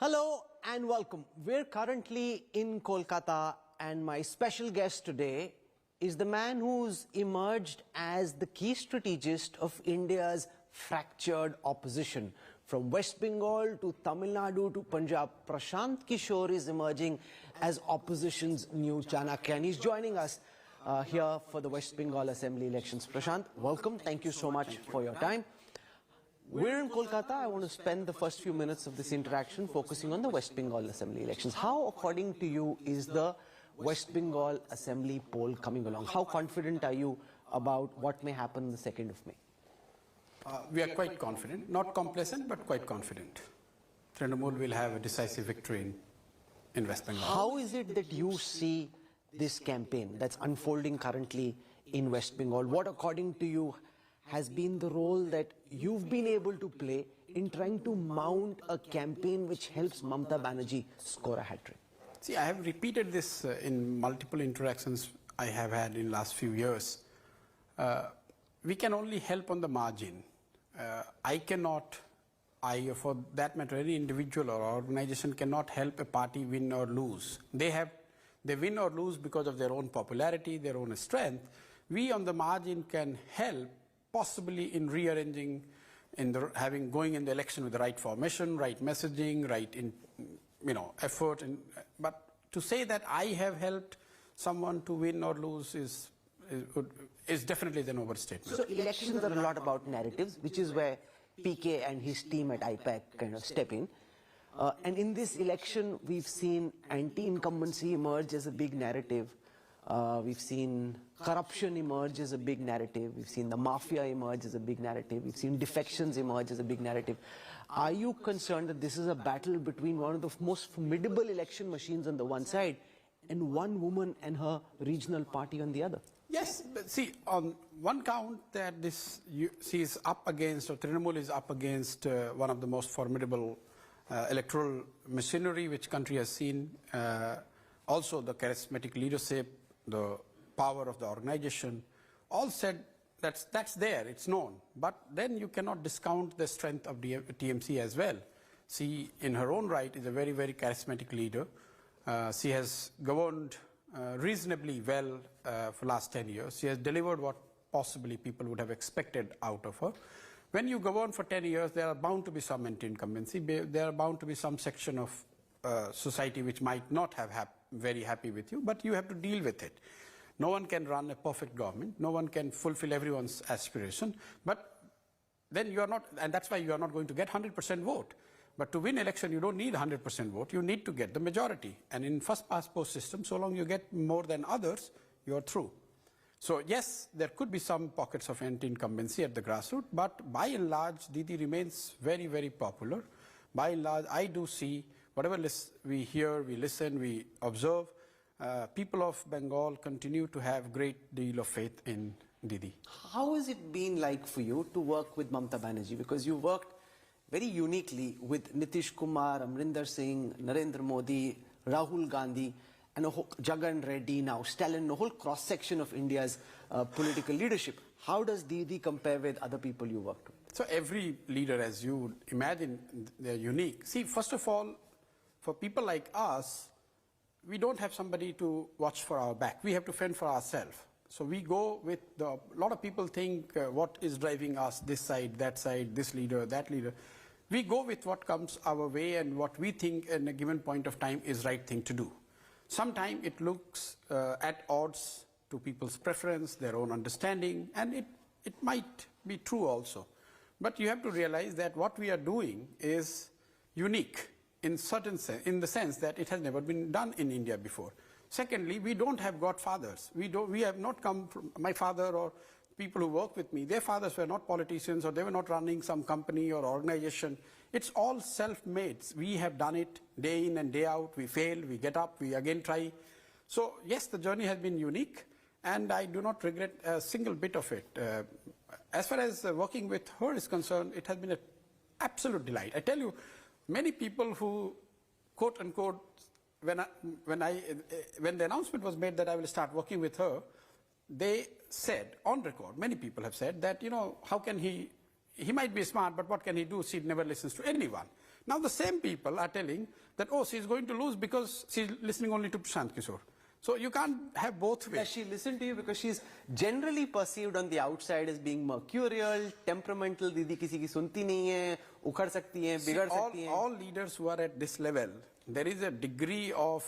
Hello and welcome. We're currently in Kolkata and my special guest today is the man who's emerged as the key strategist of India's fractured opposition. From West Bengal to Tamil Nadu to Punjab, Prashant Kishore is emerging as opposition's new Chanakya. And he's joining us here for the West Bengal Assembly elections. Prashant, welcome. Thank you so much for your time. We're in Kolkata. I want to spend the first few minutes of this interaction focusing on the West Bengal Assembly elections. How, according to you, is the West Bengal Assembly poll coming along? How confident are you about what may happen on the 2nd of May? We are quite confident, not complacent, but quite confident. Trinamool will have a decisive victory in West Bengal. How is it that you see this campaign that's unfolding currently in West Bengal? What, according to you, has been the role that you've been able to play in trying to mount a campaign which helps Mamata Banerjee score a hat-trick? See, I have repeated this in multiple interactions I have had in the last few years. We can only help on the margin. I cannot, or for that matter, any individual or organization cannot help a party win or lose. They win or lose because of their own popularity, their own strength. We on the margin can help possibly in rearranging, going in the election with the right formation, right messaging, right effort. But to say that I have helped someone to win or lose is definitely an overstatement. So elections are a lot about narratives, which is where PK and his team at IPAC kind of step in. And in this election, we've seen anti-incumbency emerge as a big narrative. We've seen corruption emerge as a big narrative. We've seen the mafia emerge as a big narrative. We've seen defections emerge as a big narrative. Are you concerned that this is a battle between one of the most formidable election machines on the one side and one woman and her regional party on the other? Yes, but see, on one count that she is up against, or Trinamool is up against one of the most formidable electoral machinery which country has seen. Also the charismatic leadership, the power of the organization, all said that's there, it's known. But then you cannot discount the strength of the TMC as well. She, in her own right, is a very, very charismatic leader. She has governed reasonably well for the last 10 years. She has delivered what possibly people would have expected out of her. When you govern for 10 years, there are bound to be some anti-incumbency. There are bound to be some section of society which might not have very happy with you, but you have to deal with it. No one can run a perfect government. No one can fulfill everyone's aspiration. But then you are not, and that's why you are not going to get 100% vote. But to win election, you don't need 100% vote. You need to get the majority. And in first past post system, so long you get more than others, you are through. So yes, there could be some pockets of anti-incumbency at the grassroots, but by and large, Didi remains very, very popular. By and large, I do see whatever we hear, we listen, we observe, people of Bengal continue to have great deal of faith in Didi. How has it been like for you to work with Mamata Banerjee? Because you worked very uniquely with Nitish Kumar, Amrinder Singh, Narendra Modi, Rahul Gandhi, and Jagan Reddy now, Stalin, a whole cross-section of India's political leadership. How does Didi compare with other people you worked with? So every leader, as you would imagine, they're unique. See, first of all, for people like us, we don't have somebody to watch for our back. We have to fend for ourselves. So we go with a lot of people think what is driving us, this side, this leader, that leader. We go with what comes our way and what we think in a given point of time is right thing to do. Sometimes it looks at odds to people's preference, their own understanding, and it might be true also. But you have to realize that what we are doing is unique in the sense that it has never been done in India before. Secondly, we don't have godfathers. We have not come from my father or people who work with me. Their fathers were not politicians or they were not running some company or organization. It's all self-made. We have done it day in and day out. We fail, we get up, we again try. So yes, the journey has been unique and I do not regret a single bit of it. As far as working with her is concerned, it has been an absolute delight. I tell you, many people who, quote unquote, when the announcement was made that I will start working with her, they said on record, many people have said that, how can he he might be smart, but what can he do? She never listens to anyone. Now the same people are telling that, oh, she's going to lose because she's listening only to Prashant Kishore. So you can't have both ways. Does she listen to you because she's generally perceived on the outside as being mercurial, temperamental, दीदी किसी की सुनती नहीं है, उखड़ सकती है, बिगड़ सकती है. All leaders who are at this level, there is a degree of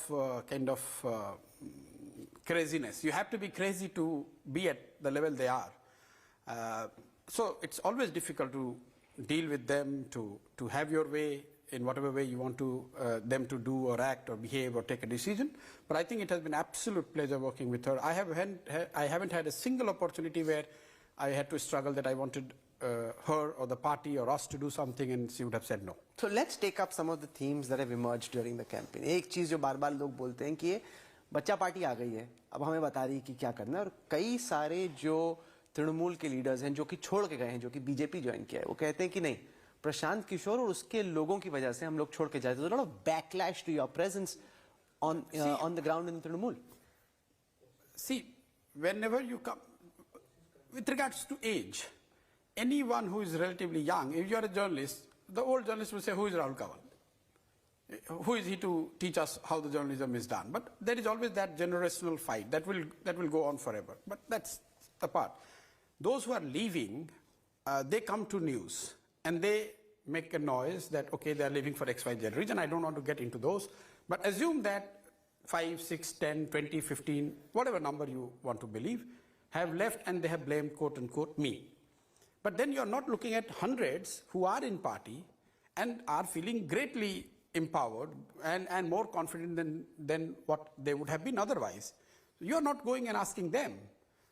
craziness. You have to be crazy to be at the level they are. So it's always difficult to deal with them, to have your way in whatever way you want to them to do or act or behave or take a decision. But I think it has been absolute pleasure working with her. I haven't had a single opportunity where I had to struggle that I wanted her or the party or us to do something and she would have said no. So let's take up some of the themes that have emerged during the campaign. एक चीज जो बार-बार लोग बोलते हैं कि ये बच्चा पार्टी आ गई है, अब हमें बता रही है कि क्या करना है, और कई सारे जो तृणमूल के लीडर्स हैं जो कि छोड़ के गए हैं, जो कि बीजेपी ज्वाइन किया है, वो कहते हैं कि नहीं, प्रशांत किशोर और उसके लोगों की वजह से हम लोग छोड़ के जाते हैं. So a lot of backlash to your presence on the ground in Trinamool. See, whenever you come, with regards to age, anyone who is relatively young, if you are a journalist, the old journalist will say, who is Rahul Kanwal? Who is he to teach us how the journalism is done? But there is always that generational fight that will go on forever. But that's the part. Those who are leaving, they come to news and they make a noise that, okay, they are leaving for XYZ reason. I don't want to get into those. But assume that 5, 6, 10, 20, 15, whatever number you want to believe, have left and they have blamed, quote unquote, me. But then you're not looking at hundreds who are in party and are feeling greatly empowered and more confident than what they would have been otherwise. You're not going and asking them.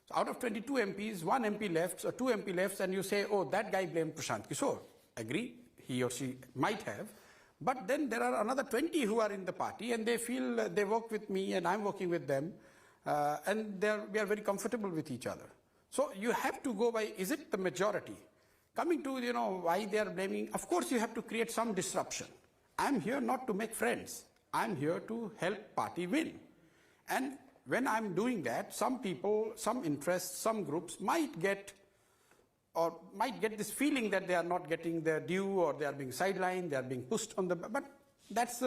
So out of 22 MPs, 1 MP left or 2 MP left, and you say, oh, that guy blamed Prashant Kishore. Agree, he or she might have. But then there are another 20 who are in the party and they feel they work with me and I'm working with them and we are very comfortable with each other. So you have to go by, is it the majority? Coming to, why they are blaming, of course you have to create some disruption. I'm here not to make friends. I'm here to help party win. And when I'm doing that, some people, some interests, some groups might get this feeling that they are not getting their due or they are being sidelined, they are being pushed on the, but that's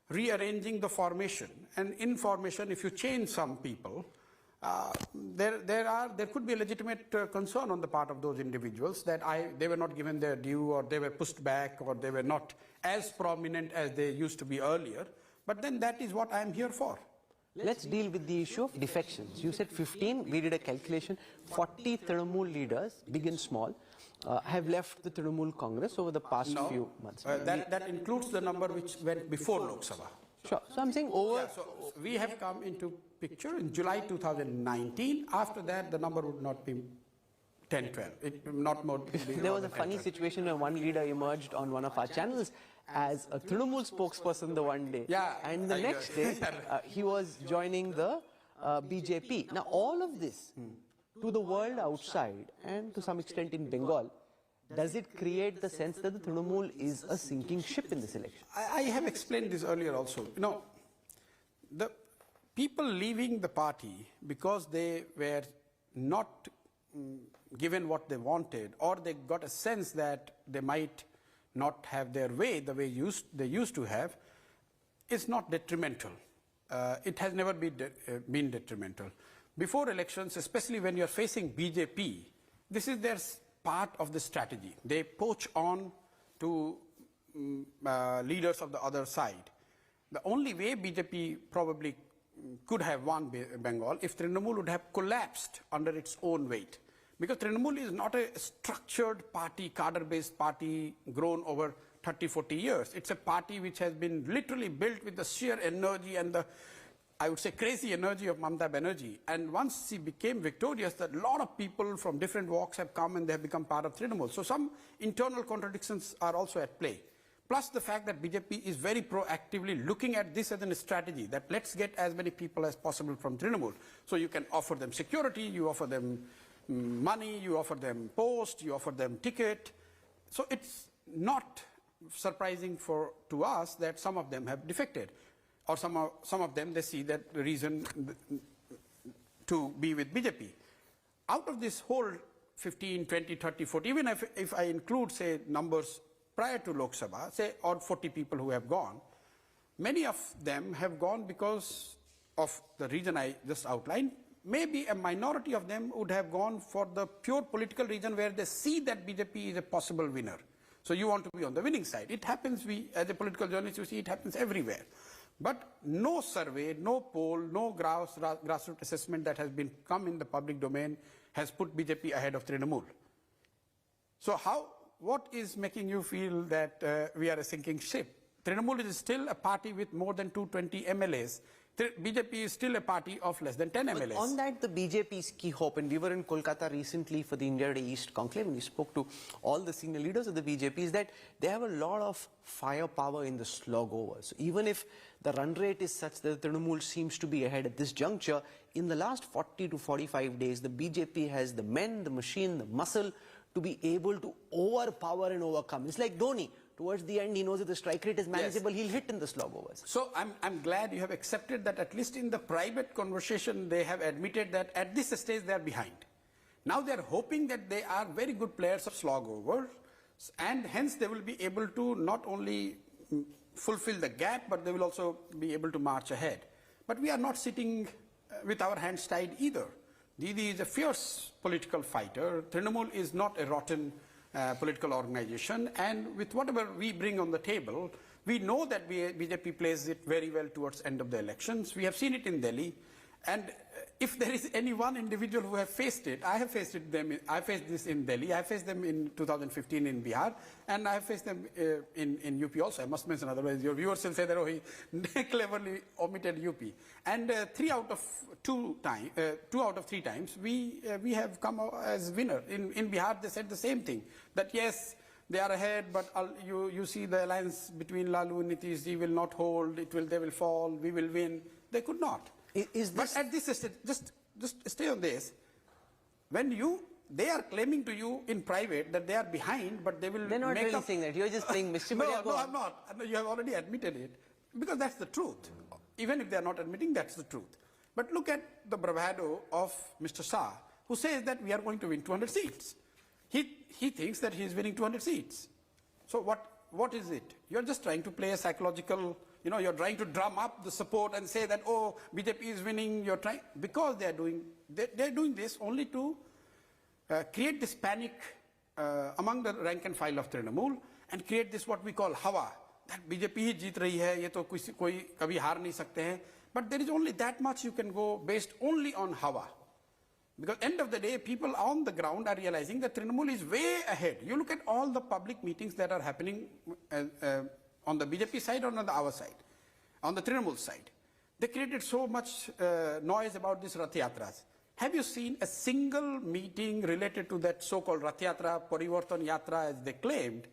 rearranging the formation. And in formation, if you change some people, there could be a legitimate concern on the part of those individuals that they were not given their due or they were pushed back or they were not as prominent as they used to be earlier. But then that is what I am here for. Let's deal with the issue of defections. You said 15, we did a calculation, 40 Trinamool leaders, big and small, have left the Trinamool Congress over the past few months. That includes the number which went before Lok Sabha. Sure. So I'm saying over... Yeah, so we have come into picture in July 2019. After that, the number would not be 10, 12. It not more. There was a funny situation where one leader emerged on one of our channels as a Trinamool spokesperson the one day. Yeah, and the next day, he was joining the BJP. Now, all of this, to the world outside and to some extent in Bengal, does it create the sense that the Trinamool is a sinking ship in this election? I have explained this earlier also. The people leaving the party because they were not given what they wanted, or they got a sense that they might not have their way the way they used to have, is not detrimental. It has never been detrimental. Before elections, especially when you're facing BJP, this is their part of the strategy. They poach on to leaders of the other side. The only way BJP probably could have won Bengal if Trinamool would have collapsed under its own weight. Because Trinamool is not a structured party, cadre-based party grown over 30, 40 years. It's a party which has been literally built with the sheer energy and the, I would say, crazy energy of Mamata Banerjee. And once she became victorious, a lot of people from different walks have come and they have become part of Trinamool. So some internal contradictions are also at play. Plus the fact that BJP is very proactively looking at this as a strategy, that let's get as many people as possible from Trinamool. So you can offer them security, you offer them money, you offer them post, you offer them ticket. So it's not surprising to us that some of them have defected. Or some of them, they see that the reason to be with BJP. Out of this whole 15, 20, 30, 40, even if I include, say, numbers prior to Lok Sabha, say odd 40 people who have gone, many of them have gone because of the reason I just outlined. Maybe a minority of them would have gone for the pure political reason where they see that BJP is a possible winner. So you want to be on the winning side. It happens, as a political journalist, you see it happens everywhere. But no survey, no poll, no grassroots assessment that has come in the public domain has put BJP ahead of Trinamool. So what is making you feel that we are a sinking ship? Trinamool is still a party with more than 220 MLAs. BJP is still a party of less than 10 MLAs. But on that, the BJP's key hope, and we were in Kolkata recently for the India Day East conclave, and we spoke to all the senior leaders of the BJP, is that they have a lot of firepower in the slog over. So even if the run rate is such that Trinamool seems to be ahead at this juncture, in the last 40 to 45 days, the BJP has the men, the machine, the muscle to be able to overpower and overcome. It's like Dhoni. Towards the end, he knows if the strike rate is manageable, he'll hit in the slog overs. So I'm glad you have accepted that at least in the private conversation, they have admitted that at this stage they are behind. Now they are hoping that they are very good players of slog overs, and hence they will be able to not only fulfill the gap, but they will also be able to march ahead. But we are not sitting with our hands tied either. Didi is a fierce political fighter. Trinamool is not a rotten political organization, and with whatever we bring on the table, we know that BJP plays it very well towards end of the elections. We have seen it in Delhi, and if there is any one individual who have faced it, I have faced it. I faced this in Delhi. I faced them in 2015 in Bihar, and I have faced them in UP also. I must mention, otherwise your viewers will say that he cleverly omitted UP. And 3 out of 2 out of 3 times we have come out as winner. In Bihar they said the same thing, that yes, they are ahead, but you see the alliance between Lalu and Nitishji will not hold. They will fall. We will win. They could not. But at this stage, just stay on this. They are claiming to you in private that they are behind, but they will. They're not really saying that. You're just playing mischief. No, I'm not. You have already admitted it, because that's the truth. Even if they are not admitting, that's the truth. But look at the bravado of Mr. Shah, who says that we are going to win 200 seats. He thinks that he is winning 200 seats. So what is it? You're just trying to play a psychological. You're trying to drum up the support and say that, oh, BJP is winning. Because they're doing this only to create this panic among the rank and file of Trinamool, and create this what we call hawa, that BJP ही जीत रही है, ये तो कोई कभी हार नहीं सकते हैं. But there is only that much you can go based only on hawa. Because end of the day, people on the ground are realizing that Trinamool is way ahead. You look at all the public meetings that are happening on the BJP side or on our side, on the Trinamool side. They created so much noise about these Rath Yatras. Have you seen a single meeting related to that so-called Rath Yatra, Parivartan Yatra, as they claimed?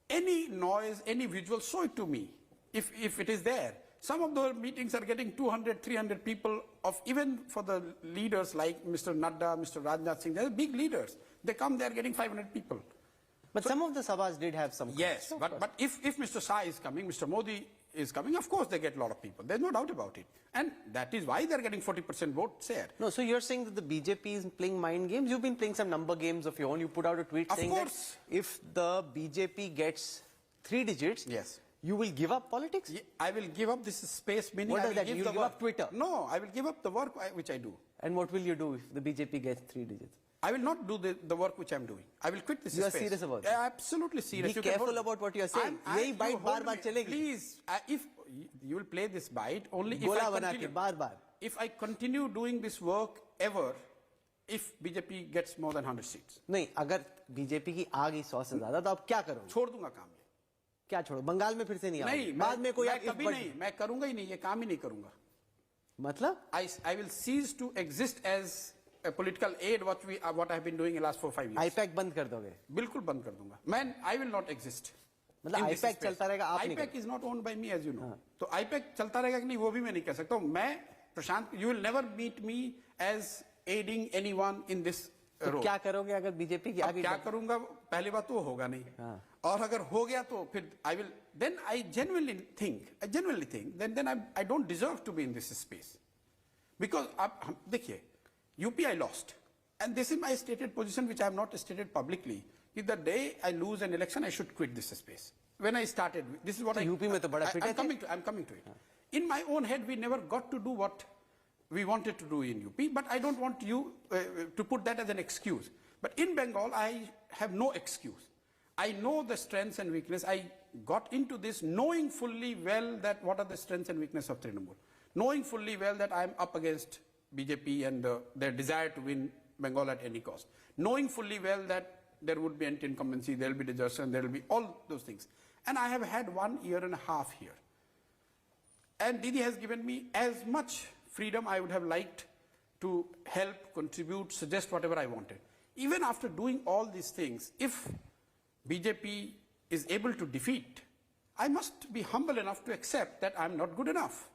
Any noise, any visual, show it to me, if it is there. Some of the meetings are getting 200, 300 people, even for the leaders like Mr. Nadda, Mr. Rajnath Singh, they're big leaders. They come, they're getting 500 people. But some of the sabhas did have some. Yes, but if Mr. Shah is coming, Mr. Modi is coming, of course they get a lot of people. There's no doubt about it. And that is why they're getting 40% vote share. No, so you're saying that the BJP is playing mind games? You've been playing some number games of your own. You put out a tweet saying that if the BJP gets 3 digits, yes, you will give up politics? Yeah, I will give up this space. Meaning what does that mean? You'll give up Twitter? No, I will give up the work which I do. And what will you do if the BJP gets 3 digits? I will not do the work which I'm doing. I will quit this space. You are serious about it? Absolutely serious. Be careful about what you are saying. Yahi bite baar chalegi. Please, if you will play this bite only if I continue doing this work ever, if BJP gets more than 100 seats. नहीं, अगर BJP की आ गई 100 से ज़्यादा तो आप क्या करोगे? छोड़ दूंगा काम ये. क्या छोड़ो? बंगाल में फिर से नहीं आओगे? नहीं, बाद में कोई कभी नहीं, मैं करूंगा ही नहीं, ये काम ही नहीं करूंगा. मतलब? I will cease to exist as a political aid what I have been doing in the last 4-5 years. IPAC बंद कर दोगे? बिल्कुल बंद कर दूंगा. I will not exist. मतलब IPAC चलता रहेगा, आप नहीं. IPAC is not owned by me, as you know. तो IPAC चलता रहेगा कि नहीं वो भी मैं नहीं कह सकता हूँ. मैं प्रशांत, you will never meet me as aiding anyone in this role. क्या करोगे अगर बीजेपी की आगे? क्या करूंगा? पहली बात तो होगा नहीं. और अगर हो गया तो फिर then I genuinely think then I don't deserve to be in this space. Because आप देखिए, UP I lost. and this is my stated position, which I have not stated publicly. If the day I lose an election, I should quit this space. When I started, this is what UP में तो बड़ा I'm coming to it. In my own head, we never got to do what we wanted to do in UP, but I don't want you to put that as an excuse. But in Bengal, I have no excuse. I know the strengths and weakness. I got into this knowing fully well that what are the strengths and weakness of Trinamool. Knowing fully well that I am up against BJP and their desire to win Bengal at any cost. Knowing fully well that there would be anti-incumbency, there will be desertion, there will be all those things. And I have had 1.5 years here. And Didi has given me as much freedom I would have liked to help, contribute, suggest whatever I wanted. Even after doing all these things, if BJP is able to defeat, I must be humble enough to accept that I'm not good enough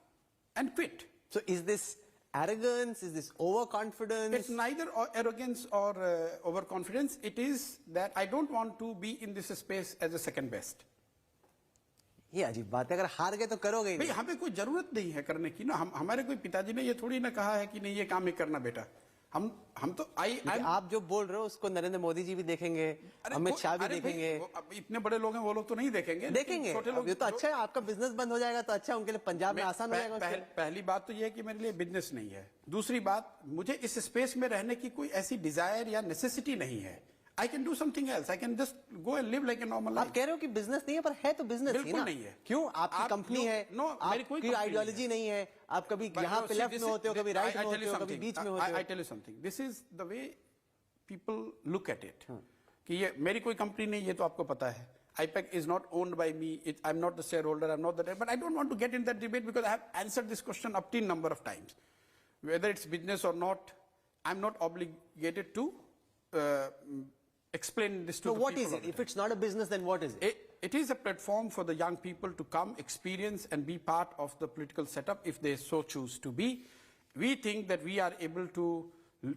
and quit. So is this arrogance? Is this overconfidence? It's neither arrogance or overconfidence. It is that I don't want to be in this space as a second best. ये अजीब बात है, अगर हार गए तो करोगे ही भाई नहीं। हमें कोई जरूरत नहीं है करने की ना, हमारे कोई पिताजी ने ये थोड़ी ना कहा है कि नहीं ये काम ही करना बेटा। हम तो आप जो बोल रहे हो उसको नरेंद्र मोदी जी भी देखेंगे, अमित शाह भी देखेंगे। इतने बड़े लोग हैं, वो लोग तो नहीं देखेंगे। ये तो अच्छा है, आपका बिजनेस बंद हो जाएगा तो अच्छा, उनके लिए पंजाब में आसान हो जाएगा। पहली बात तो ये है कि मेरे लिए बिजनेस नहीं है। दूसरी बात, मुझे इस स्पेस में रहने की कोई ऐसी डिजायर या नेसेसिटी नहीं है। I can do something else. I can just go and live like a normal life. आप कह रहे हो कि बिजनेस नहीं है, पर है तो बिजनेस ही ना। बिल्कुल नहीं है। क्यों? आपकी कंपनी है, आपकी आइडियोलॉजी नहीं है, आप कभी यहाँ पे लेफ्ट में होते हो, कभी राइट में होते हो, कभी बीच में होते हो। I tell you something. This is the way people look at it. कि ये मेरी कोई कंपनी नहीं, ये तो आपको पता है। IPAC is not owned by me. I'm not the shareholder. I'm not the. But I don't want to get in that debate because I have answered this question up to a number of times. Whether it's business or not, I'm not obligated to explain this to the people. So what is it? If it's not a business, then what is it? It is a platform for the young people to come, experience and be part of the political setup if they so choose to be. We think that we are able to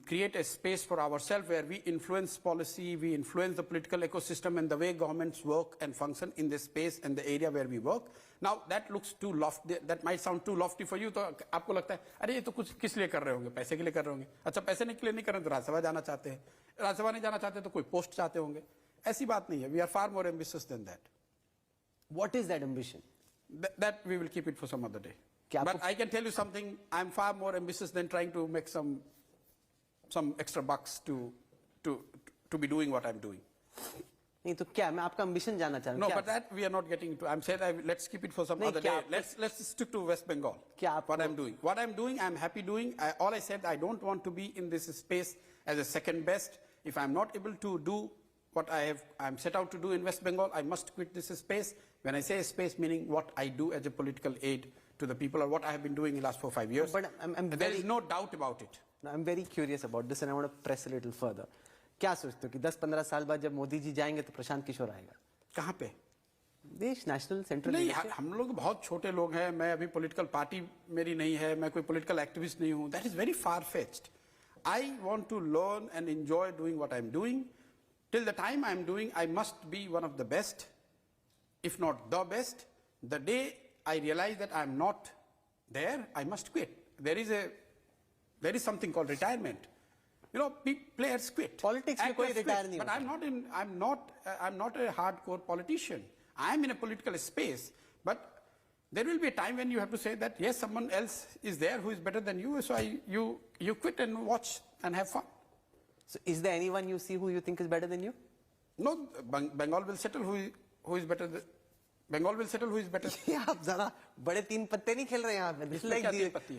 create a space for ourselves where we influence policy, we influence the political ecosystem and the way governments work and function in this space and the area where we work. Now that looks too lofty, that might sound too lofty for you, तो आपको लगता है अरे ये तो कुछ किस लिए कर रहे होंगे, पैसे के लिए कर रहे होंगे। अच्छा पैसे के लिए नहीं कर रहे तो राज्यसभा जाना चाहते हैं, राज्यसभा नहीं जाना चाहते तो कोई पोस्ट चाहते होंगे। ऐसी बात नहीं है। We are far more ambitious than that. What is that ambition? That we will keep it for some other day. But I can tell you something, I'm far more ambitious than trying to make some extra bucks to be doing what I'm doing. नहीं तो क्या, मैं आपका ambition जानना चाह रहा हूँ। No, but that we are not getting into. I'm saying let's keep it for some other day. Let's stick to West Bengal. What I'm doing, I'm happy doing. All I said, I don't want to be in this space as a second best. If I'm not able to do what I'm set out to do in West Bengal, I must quit this space. When I say space, meaning what I do as a political aid to the people or what I have been doing in the last 4 or 5 years. But there is no doubt about it. I'm very curious about this and I want to press a little further. क्या सोचते हो कि 10-15 साल बाद जब मोदी जी जाएंगे तो प्रशांत किशोर आएगा? कहाँ पे? देश नेशनल सेंट्रल नहीं, हम लोग बहुत छोटे लोग हैं। मैं अभी पॉलिटिकल पार्टी मेरी नहीं है, मैं कोई पॉलिटिकल एक्टिविस्ट नहीं हूँ। That is very far fetched. I want to learn and enjoy doing what I'm doing. Till the time I'm doing, I must be one of the best, if not the best. The day I realize that I'm not there, I must quit. There is something called retirement. You know, players quit. Politics में कोई retire नहीं होता. But I'm not a hardcore politician. I am in a political space. But there will be a time when you have to say that yes, someone else is there who is better than you. So you quit and watch and have fun. So is there anyone you see who you think is better than you? No, Bengal will settle who is better. Bengal will settle who is better. आप जरा बड़े तीन पत्ते नहीं खेल रहे हैं यहाँ पे.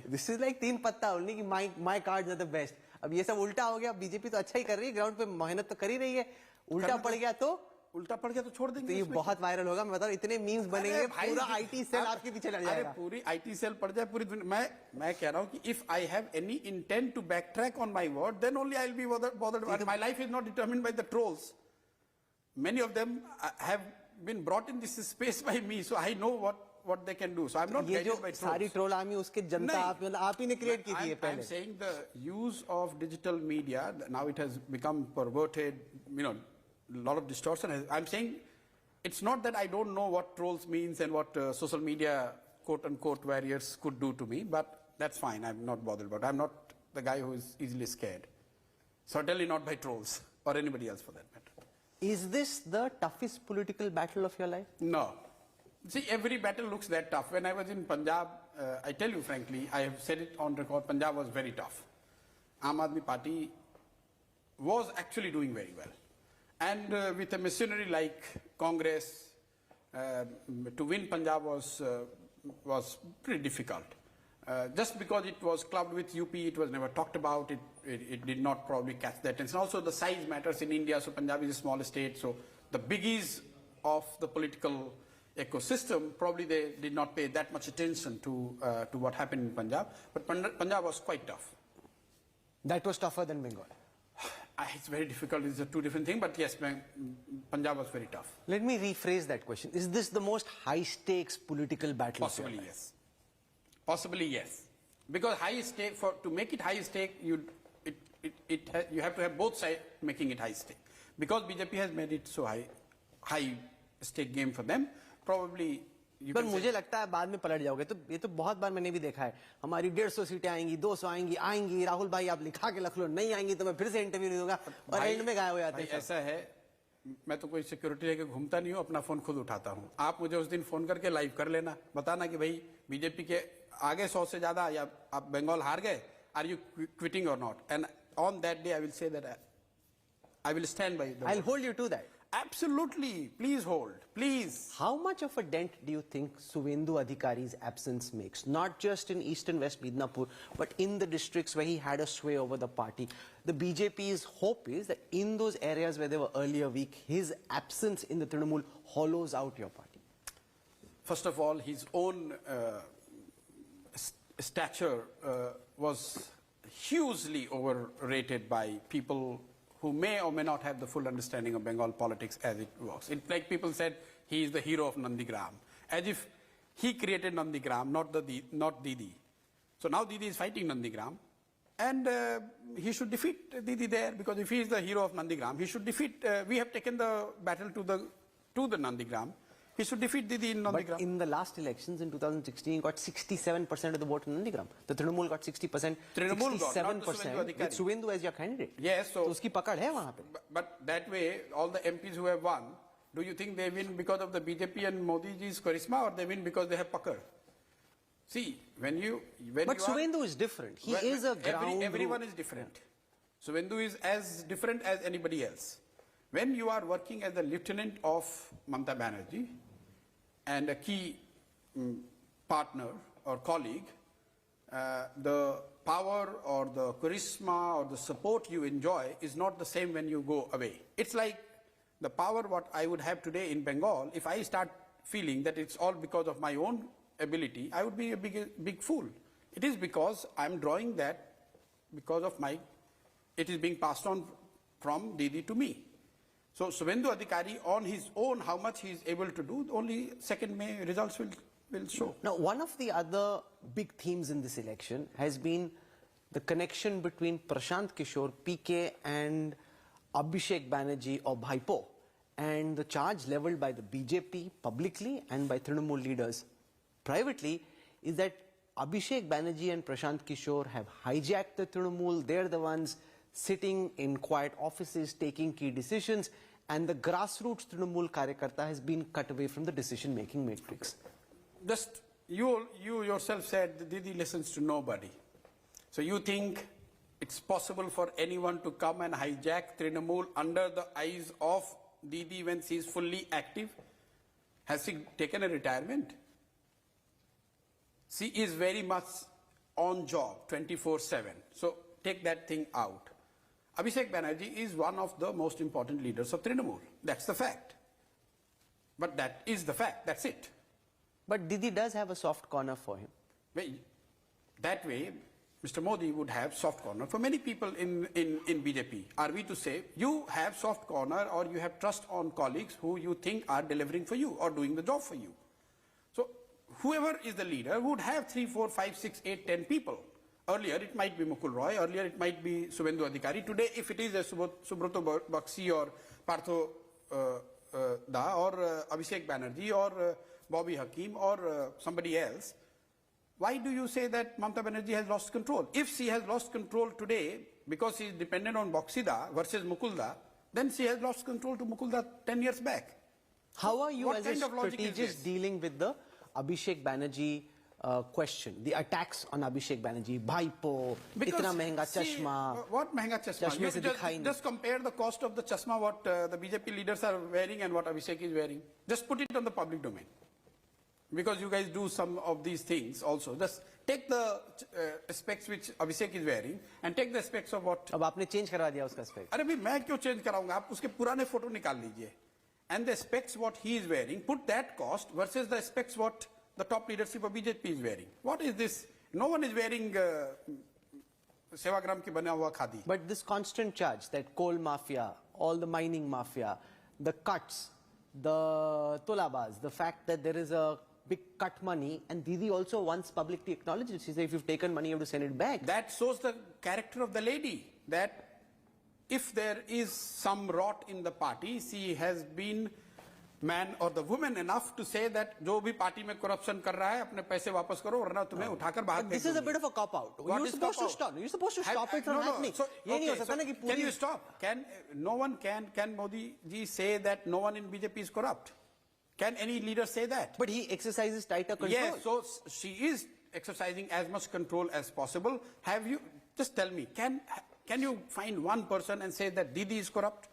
This is like तीन पत्ता only कि my cards are the best. अब ये सब उल्टा हो गया. बीजेपी तो अच्छा ही कर रही है, ग्राउंड पे मेहनत तो कर ही रही है. उल्टा पड़ गया तो छोड़ देंगे. तो ये बहुत वायरल होगा. मैं बता रहा हूँ इतने मीम्स बनेंगे, पूरा आईटी सेल आपके पीछे लग जाएगा. पूरी आईटी सेल पड़ जाए पूरी दुनिया. मैं कह रहा हूँ कि if I have any intent to backtrack on my word, then only I'll be bothered. My life is not determined by the trolls. Many of them have been brought in this space by me, so I know what they can do. So I'm not guided by trolls. सारी troll army उसके जनता आप ही ने create की थी ये पहले. I'm saying the use of digital media, now it has become perverted, you know, a lot of distortion. I'm saying it's not that I don't know what trolls means and what social media quote-unquote warriors could do to me, but that's fine. I'm not bothered about it. I'm not the guy who is easily scared. Certainly not by trolls or anybody else for that matter. Is this the toughest political battle of your life? No. See, every battle looks that tough. When I was in Punjab, I tell you frankly, I have said it on record, Punjab was very tough. Aam Aadmi Party was actually doing very well. And with a missionary like Congress, to win Punjab was pretty difficult. Just because it was clubbed with UP, it was never talked about, it did not probably catch that attention. Also the size matters in India, so Punjab is a small state, so the biggies of the political ecosystem, probably they did not pay that much attention to what happened in Punjab, but Punjab was quite tough. That was tougher than Bengal. It's very difficult, it's a two different things, but yes, Punjab was very tough. Let me rephrase that question. Is this the most high-stakes political battle? Possibly yes. Possibly yes. Because high stake, to make it high stake, you have to have both sides making it high stake. Because BJP has made it so high stake game for them, probably you पर can मुझे लगता है बाद में पलट जाओगे तो ये तो बहुत बार मैंने भी देखा है हमारी 150 सीटें आएंगी 200 आएंगी राहुल भाई आप लिखा के रख लो नहीं आएंगी तो मैं फिर से इंटरव्यू नहीं दूंगा और एंड में गायब हो जाते हैं ऐसा है मैं तो कोई सिक्योरिटी लेके घूमता नहीं हूँ अपना फोन खुद उठाता हूँ आप मुझे उस दिन फोन करके लाइव कर लेना बताना कि भाई बीजेपी के आगे 100 से ज्यादा या आप बंगाल हार गए are you quitting or not and on that day I will say that I will stand by I will hold you to that Absolutely. Please hold. Please. How much of a dent do you think Suvendu Adhikari's absence makes? Not just in East and West Midnapur, but in the districts where he had a sway over the party. The BJP's hope is that in those areas where they were earlier weak, his absence in the Trinamool hollows out your party. First of all, his own stature was hugely overrated by people who may or may not have the full understanding of Bengal politics as it works. It's like people said he is the hero of Nandigram, as if he created Nandigram, not Didi. So now Didi is fighting Nandigram, and he should defeat Didi there, because if he is the hero of Nandigram, he should defeat. We have taken the battle to the Nandigram. He should defeat Didi in Nandigram. But in the last elections in 2016, he got 67% of the vote in Nandigram. The Trinamool got 60%, Trinamool 67% with Suvendu as your candidate. Yes, so uski pakad hai wahan pe. But that way, all the MPs who have won, do you think they win because of the BJP and Modi ji's charisma, or they win because they have pakad? See, when but Suvendu is different. He is a ground. Everyone is different. Suvendu is as different as anybody else. When you are working as the lieutenant of Mamata Banerjee, and a key partner or colleague, the power or the charisma or the support you enjoy is not the same when you go away. It's like the power what I would have today in Bengal, if I start feeling that it's all because of my own ability, I would be a big fool. It is because I'm drawing that because of it is being passed on from Didi to me. So Suvendu Adhikari on his own, how much he is able to do, only 2nd May results will show. Now, one of the other big themes in this election has been the connection between Prashant Kishore, PK, and Abhishek Banerjee or Bhaipo, and the charge leveled by the BJP publicly and by Trinamool leaders privately is that Abhishek Banerjee and Prashant Kishore have hijacked the Trinamool. They're the ones sitting in quiet offices, taking key decisions, and the grassroots Trinamool Karyakarta has been cut away from the decision-making matrix. Just, you yourself said that Didi listens to nobody. So you think it's possible for anyone to come and hijack Trinamool under the eyes of Didi when she is fully active? Has she taken a retirement? She is very much on job, 24/7. So take that thing out. Abhishek Banerjee is one of the most important leaders of Trinamool. That's the fact. But that is the fact. That's it. But Didi does have a soft corner for him. That way, Mr. Modi would have soft corner for many people in BJP. Are we to say, you have soft corner or you have trust on colleagues who you think are delivering for you or doing the job for you? So whoever is the leader would have 3, 4, 5, 6, 8, 10 people. Earlier, it might be Mukul Roy. Earlier, it might be Suvendu Adhikari. Today, if it is a Subrata Bakshi or Partho Da or Abhishek Banerjee or Bobby Hakim or somebody else, why do you say that Mamata Banerjee has lost control? If she has lost control today, because she is dependent on Boxida versus Mukulda, then she has lost control to Mukulda 10 years back. How are you What as a kind of logic is strategist this? dealing with the Abhishek Banerjee question, the attacks on Abhishek Banerjee, Bhaipo, itna mehenga see, chashma. What mehenga chashma? Chashme You se dikhai nahi. just compare the cost of the chashma what the BJP leaders are wearing and what Abhishek is wearing. Just put it on the public domain. Because you guys do some of these things also. Just take the specs which Abhishek is wearing and take the specs of what... अब आपने change करवा दिया उसका spec. अरे भाई मैं क्यों change कराऊंगा आप उसके पुराने फोटो निकाल लीजिए and the specs what he is wearing, put that cost versus the specs what the top leadership of BJP is wearing. What is this? No one is wearing Sevagram की बना हुआ khadi. But this constant charge that coal mafia, all the mining mafia, the cuts, the tulabas, the fact that there is a big cut money, and Didi also once publicly acknowledged it. She said, if you've taken money, you have to send it back. That shows the character of the lady, that if there is some rot in the party, she has been man or the woman enough to say that जो भी party में corruption कर रहा है अपने पैसे वापस करो वरना तुम्हें उठाकर बाहर But this is a bit of a cop out. You're supposed to stop. You're supposed to stop it from happening. So, ये नहीं हो सकता ना कि can you stop? Can Modi ji say that no one in BJP is corrupt? Can any leader say that? But he exercises tighter control. Yes, so she is exercising as much control as possible. Have you, just tell me, can you find one person and say that Didi is corrupt?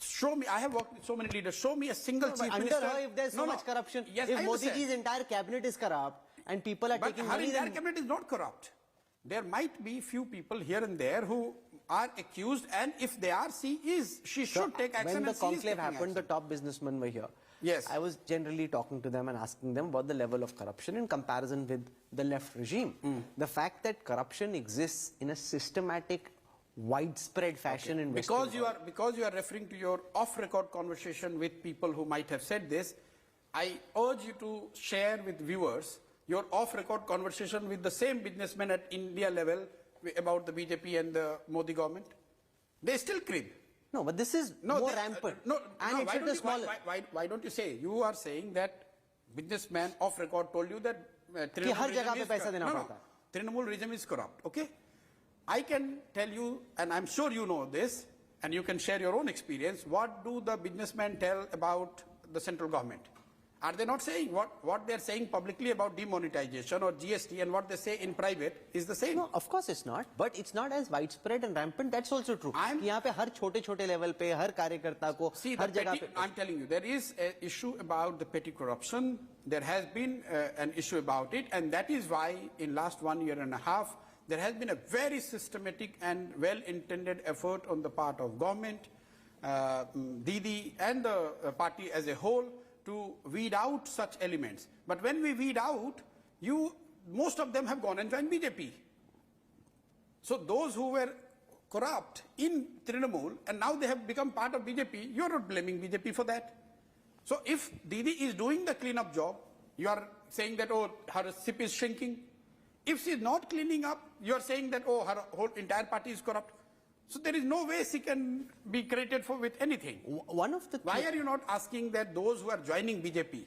Show me, I have worked with so many leaders, show me a single chief Under minister. her, if there's so much corruption, Yes, if I Modi understand. ji's entire cabinet is corrupt and people are But taking her money, entire then cabinet is not corrupt. There might be few people here and there who are accused, and if they are, she should take action. when the and she is conclave taking happened, the action. top businessmen were here. Yes. I was generally talking to them and asking them about the level of corruption in comparison with the left regime. The fact that corruption exists in a systematic, widespread fashion in West Bengal. Because you are referring to your off-record conversation with people who might have said this, I urge you to share with viewers your off-record conversation with the same businessmen at India level about the BJP and the Modi government. They still crib. No, but this is more rampant. And it's at a smaller... Why don't you say? You are saying that businessman off-record told you that Trinamool regime is corrupt, okay? I can tell you, and I'm sure you know this, and you can share your own experience, what do the businessmen tell about the central government? Are they not saying what they're saying publicly about demonetization or GST and what they say in private is the same? No, of course it's not. But it's not as widespread and rampant. That's also true. यहाँ पे हर छोटे-छोटे level पे हर कार्यकर्ता को हर जगह पे. I'm telling you, there is an issue about the petty corruption. There has been an issue about it, and that is why in last 1.5 years, there has been a very systematic and well-intended effort on the part of government, Didi and the party as a whole to weed out such elements. But when we weed out, most of them have gone and joined BJP. So those who were corrupt in Trinamool and now they have become part of BJP, you are not blaming BJP for that. So if Didi is doing the cleanup job, you are saying that, oh, her SIP is shrinking. If she is not cleaning up, you are saying that, oh, her whole entire party is corrupt. So there is no way she can be credited for with anything. Why are you not asking that those who are joining BJP,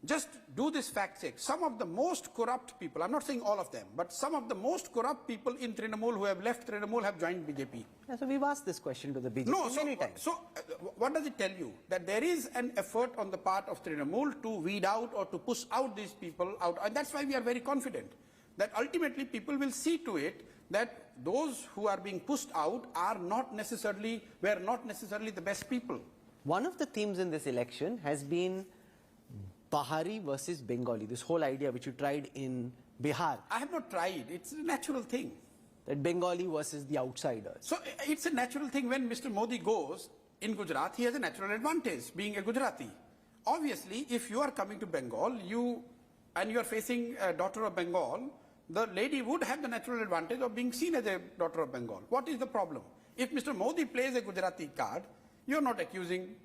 just do this fact check. Some of the most corrupt people, I'm not saying all of them, but some of the most corrupt people in Trinamool who have left Trinamool have joined BJP. Yeah, so we've asked this question to the BJP many times. So what does it tell you? That there is an effort on the part of Trinamool to weed out or to push out these people out. And that's why we are very confident that ultimately people will see to it that those who are being pushed out were not necessarily the best people. One of the themes in this election has been Bahari versus Bengali, this whole idea which you tried in Bihar. I have not tried. It's a natural thing. That Bengali versus the outsiders. So it's a natural thing. When Mr. Modi goes in Gujarat, he has a natural advantage being a Gujarati. Obviously, if you are coming to Bengal, you are facing a daughter of Bengal, the lady would have the natural advantage of being seen as a daughter of Bengal. What is the problem? If Mr. Modi plays a Gujarati card, you're not accusing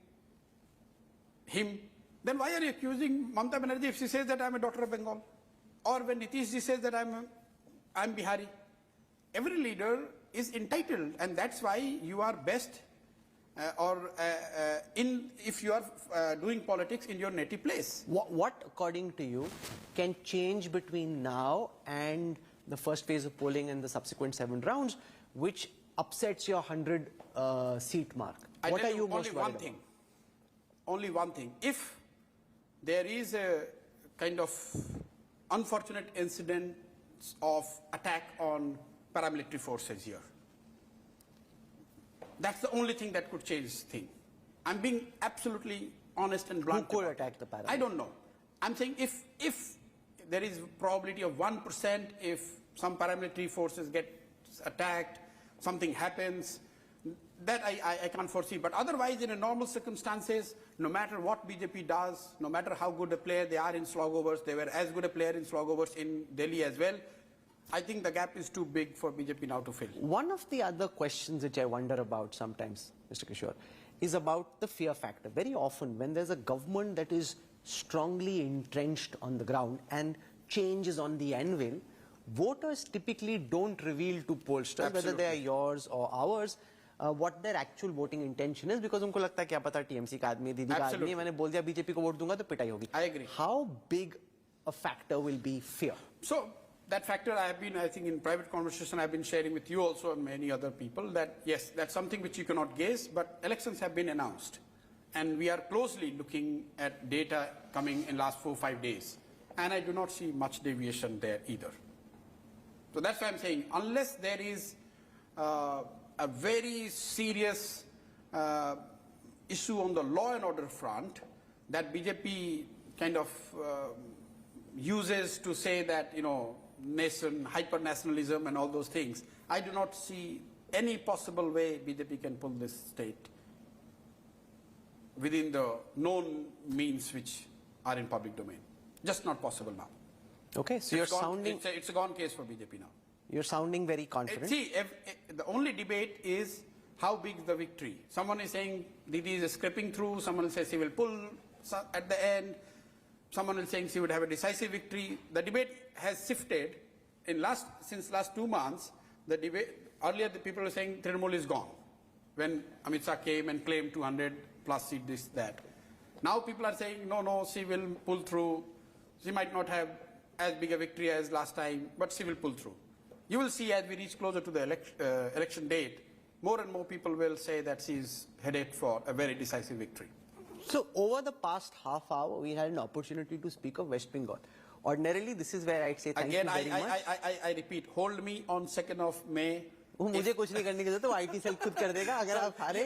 him. Then why are you accusing Mamata Banerjee if she says that I'm a daughter of Bengal? Or when Nitish ji says that I'm Bihari? Every leader is entitled, and that's why you are best if you are doing politics in your native place. What, according to you, can change between now and the first phase of polling and the subsequent 7 rounds, which upsets your 100 seat mark? What are you most worried about? Only one thing. If there is a kind of unfortunate incident of attack on paramilitary forces here, that's the only thing that could change things. I'm being absolutely honest and blunt. Who could attack the paramilitary? I don't know. I'm saying if there is probability of 1%, if some paramilitary forces get attacked, something happens, that I can't foresee. But otherwise, in a normal circumstances, no matter what BJP does, no matter how good a player they are in slogovers, they were as good a player in slogovers in Delhi as well. I think the gap is too big for BJP now to fill. One of the other questions which I wonder about sometimes, Mr. Kishore, is about the fear factor. Very often when there's a government that is strongly entrenched on the ground and change is on the anvil, voters typically don't reveal to pollsters, whether they are yours or ours, what their actual voting intention is, because उनको लगता है क्या पता TMC का आदमी, दीदी का आदमी, मैंने बोल दिया BJP को वोट दूंगा तो पिटाई होगी. I agree. How big a factor will be fear? So that factor I think in private conversation I've been sharing with you also and many other people, that yes, that's something which you cannot guess, but elections have been announced. And we are closely looking at data coming in last 4-5 days. And I do not see much deviation there either. So that's why I'm saying, unless there is a very serious issue on the law and order front that BJP kind of uses to say that, you know, nation, hyper-nationalism and all those things, I do not see any possible way BJP can pull this state within the known means which are in public domain. Just not possible now. Okay, so you're sounding... It's a gone case for BJP now. You're sounding very confident. See, the only debate is how big is the victory. Someone is saying Didi is scraping through, someone says he will pull at the end, someone is saying she would have a decisive victory. The debate has shifted since last 2 months. The debate, earlier the people were saying Trinamool is gone when Amit Shah came and claimed 200 plus seat, this, that. Now people are saying, no, she will pull through. She might not have as big a victory as last time, but she will pull through. You will see as we reach closer to the election date, more and more people will say that she is headed for a very decisive victory. So over the past half hour, we had an opportunity to speak of West Bengal. Ordinarily, this is where I'd say thank you very much. I repeat, hold me on 2nd of May. वो मुझे कुछ नहीं करने की जरूरत है, वो IT cell खुद कर देगा अगर आप हारे.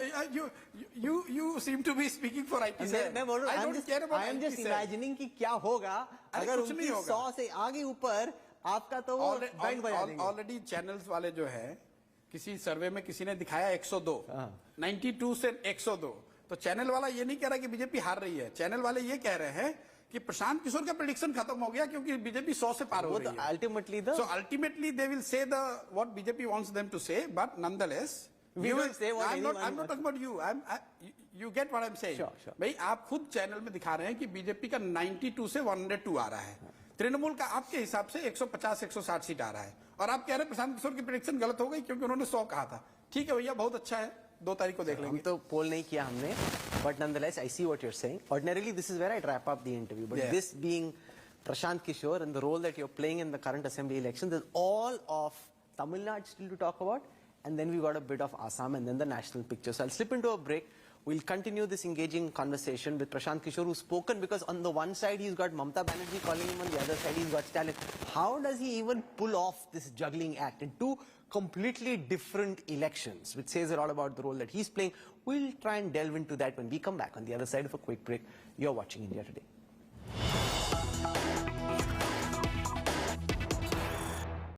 You seem to be speaking for IT cell. मैं बोल रहा हूँ, I am just imagining कि क्या होगा अगर उनकी 100 से आगे ऊपर आपका तो वो बैंड बजा देंगे. Already channels वाले जो है, किसी सर्वे में किसी ने दिखाया 102, 92 से 102. तो चैनल वाला ये नहीं कह रहा कि बीजेपी हार रही है. चैनल वाले ये कह रहे हैं कि प्रशांत किशोर का प्रेडिक्शन खत्म हो गया क्योंकि बीजेपी 100 से पार हो रही है. So ultimately they will say what BJP wants them to say, but nonetheless we will say what I'm not talking about you. You get what I'm saying. Sure. भाई आप खुद चैनल में दिखा रहे हैं कि बीजेपी का 92 से 102 आ रहा है. तृणमूल का आपके हिसाब से 150-160 सीट आ रहा है और आप कह रहे हैं प्रशांत किशोर की प्रेडिक्शन गलत हो गई क्योंकि उन्होंने 100 कहा था. ठीक है भैया, बहुत अच्छा है, 2 तारीख को देख लेंगे. हम तो पोल नहीं किया हमने, but nonetheless I see what you're saying. Ordinarily this is where I'd wrap up the interview, but this being Prashant Kishore and the role that you're playing in the current assembly election, there's all of Tamil Nadu still to talk about, and then we've got a bit of Assam and then the national picture. So I'll slip into a break. We'll continue this engaging conversation with Prashant Kishore, who's spoken because on the one side he's got Mamata Banerjee calling him, on the other side he's got Stalin. How does he even pull off this juggling act in 2 completely different elections, which says a lot about the role that he's playing? We'll try and delve into that when we come back on the other side of a quick break. You're watching India Today.